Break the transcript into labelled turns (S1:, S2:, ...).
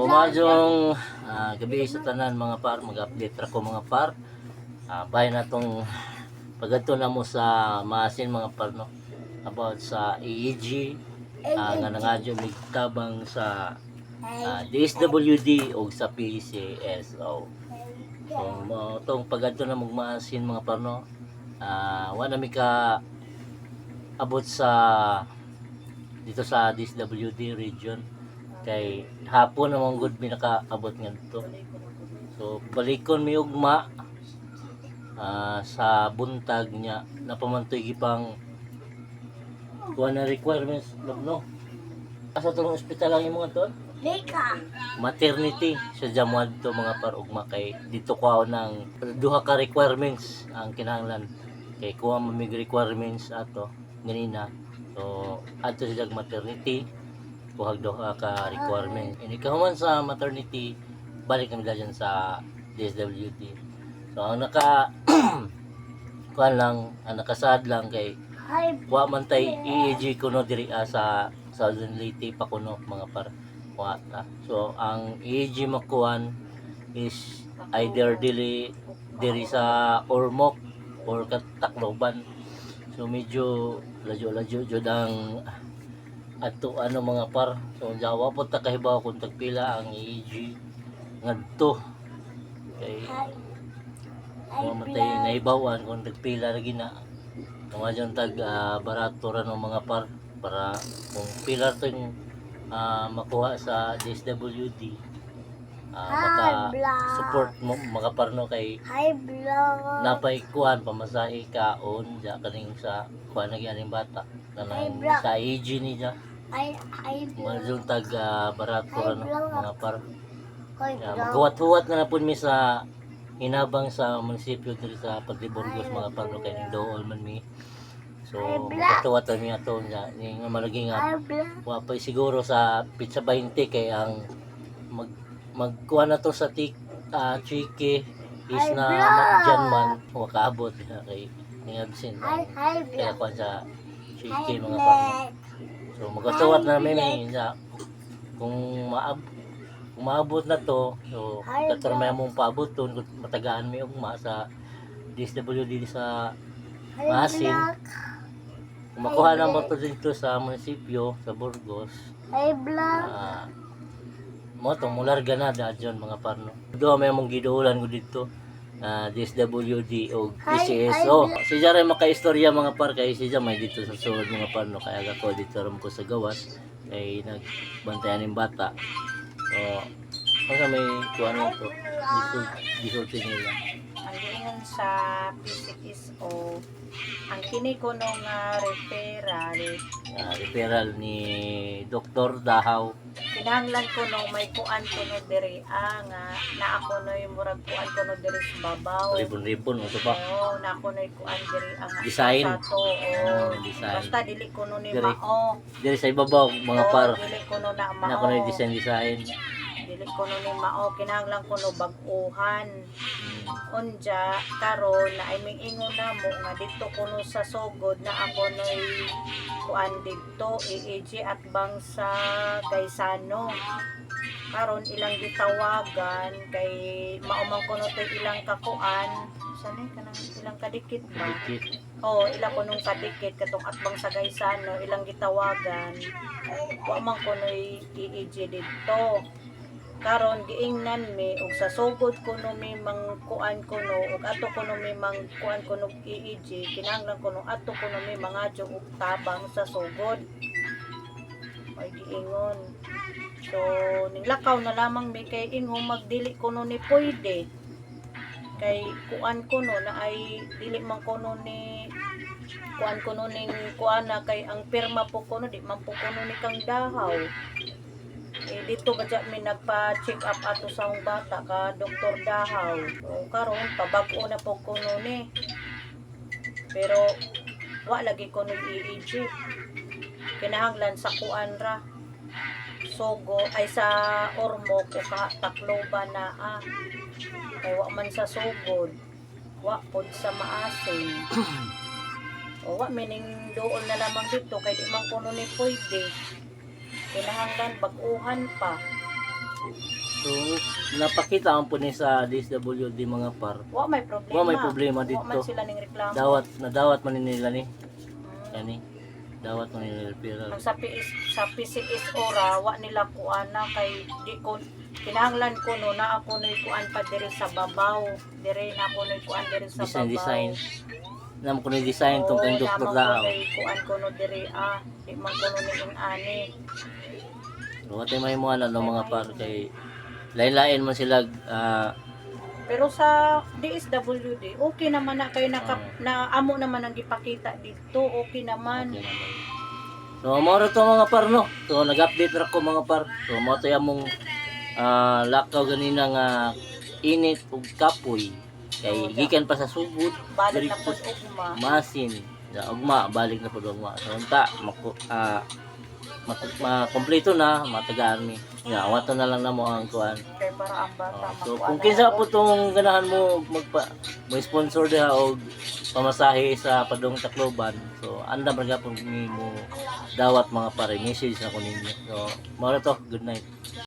S1: Umadyong gabi sa tanan mga par, mag-update ra ko mga par. Bahay na tong pagadto na mo sa maasin mga par no, about sa EEG nga nangadyo migtabang sa DSWD o sa PCSO. So mo tong pagadto na magmaasin mga par no, wala mi ka abot sa dito sa DSWD region kay hapon namang good mi nakaabot ngadto. So balikon mi ugma sa buntag niya napamantoy gipang kuha na requirements no. Asa tong ospital lang imong aton? Maternity sa Jamuad to mga parugma kay dito ko nang duha ka requirements ang kinahanglan kay kuha mo mig requirements ato ganina. So adto sa maternity buhag duha ka requirement. Ini kahuman sa maternity balik kami dyan sa DSWD. So ang naka kuan lang, ang nakasad lang kay wa man tay EEG kuno diri sa Southern Leyte pa kuno mga par wa ta. So ang EEG makuan is either diri sa Ormoc or Tacloban. So medyo lajo-lajo jud ang ato ano mga par. So jawa po ta kahibaw kung tagpila ang EEG ngadto kay mamatay naibawan kung tagpila lagi na mga tag barato ra ng mga par para kung pila to yung makuha sa DSWD maka support mo mga parno kay napay kuan pamasahe kaon ja kaning sa kuan nagyaning bata kanang sa EEG niya Maljong tag barato ano mga par. Maghuwat-huwat na pud mi sa hinabang sa munisipyo diri sa Pagdiburgos mga par kay ning dool man mi. So magtuwat mi ato nya ning malagi nga wa pa siguro sa pizza 20 kay ang magkuha na to sa chiki is na magjan man wa kaabot kay ning absent kaya kuan sa chiki mga par. So magkasuwat na namin kung maabot na to, so katarmay mong paaboton kung matagaan mi ugma sa DSWD sa Masin. Kung makuha na mo to dito sa munisipyo sa Burgos. Mo to mularga na dadyon mga parno. Do may mong giduulan ko dito. DSWD o PCSO. Si Jare makaistorya mga par kay si may dito sa sulod mga par no kaya ako dito ram ko sa gawas kay nagbantayan ng bata. So kasi may kuan to gisulti nila.
S2: Ang giingon sa PCSO ang kini ko nung
S1: referral ni Dr. Dahaw.
S2: Kinahanglan ko nung may kuan ko no diri nga na ako no yung murag kuan ko no diri sa babaw.
S1: Ribon-ribon mo to ba?
S2: Oo, na ako no kuan diri ang
S1: design.
S2: Design. Basta dili ko no ni
S1: diri,
S2: mao.
S1: Diri sa ibabaw mga par.
S2: Dili ko no na mao.
S1: Na ko no design.
S2: Dili ko no ni mao kinahanglan ko no bag-uhan. Unja karon na ay mingingon na mo nga dito kuno sa sugod na ako noy kuan dito EEG at bang sa Gaisano karon ilang gitawagan kay maumang kuno to ilang kakuan sanay kanang ilang kadikit ba ilang kunong kadikit katong atbang sa Gaisano ilang gitawagan wa man kunoy EEG dito karon giingnan mi ug sa sugod kuno mi mangkuan kuno ug ato kuno mi mangkuan kuno EEG kinahanglan kuno ato kuno mi mangadyo og tabang sa sugod ay giingon so ninglakaw na lamang mi kay ingon magdili kuno ni pwede kay kuan kuno na ay dili man kuno ni kuan kuno ning kuan na kay ang pirma po kuno di man po kuno ni kang Dahaw. Dito ba mi nagpa-check up ato sa akong bata ka Dr. Dahaw. O karon pabag-o na po kuno ni. Pero wa lagi ko ng EEG. Kinahanglan sa kuan ra. Sogo ay sa Ormoc o Tacloban na kay wa man sa sugod. Wa pod sa Maasin. O wa mining doon na lamang dito kay di man kuno ni pwede. Kinahanglan bag-uhan pa.
S1: napakita ang punis sa DSWD mga par.
S2: Wa may problema.
S1: Wa may problema dito.
S2: Wa man sila ning reklamo.
S1: Nadawat man nila ni. Kani. Dawat man nila referral.
S2: Ang sa PCS ora wa nila kuana kay di ko kinahanglan ko no na ako noy kuan pa diri sa babaw. Diri na ako noy kuan diri sa babaw.
S1: Design. Nam ko ni design tong kay doktor daw.
S2: Kuan ko no diri di man ko no ning ani.
S1: Wate may mo ano mga par kay lain-lain man sila
S2: pero sa DSWD okay naman na kay na amo naman ang gipakita dito, okay naman.
S1: okay naman. So mo to mga par no. So nag-update ra ko mga par. So mo to among lakaw ganina nga init ug kapoy kay gikan pa sa sugod
S2: Balik na po ugma.
S1: masin sa ugma balik na pud ugma. So unta kompleto na matagaan mi. Nga awato na lang namo ang kuan.
S2: Kay para ang bata
S1: So
S2: makuha
S1: kung
S2: na
S1: kinsa
S2: lang.
S1: po tong ganahan mo mo sponsor diha og pamasahe sa Padong Tacloban. So anda man gyapon mo dawat mga pare message na ko ninyo. So mao to, good night.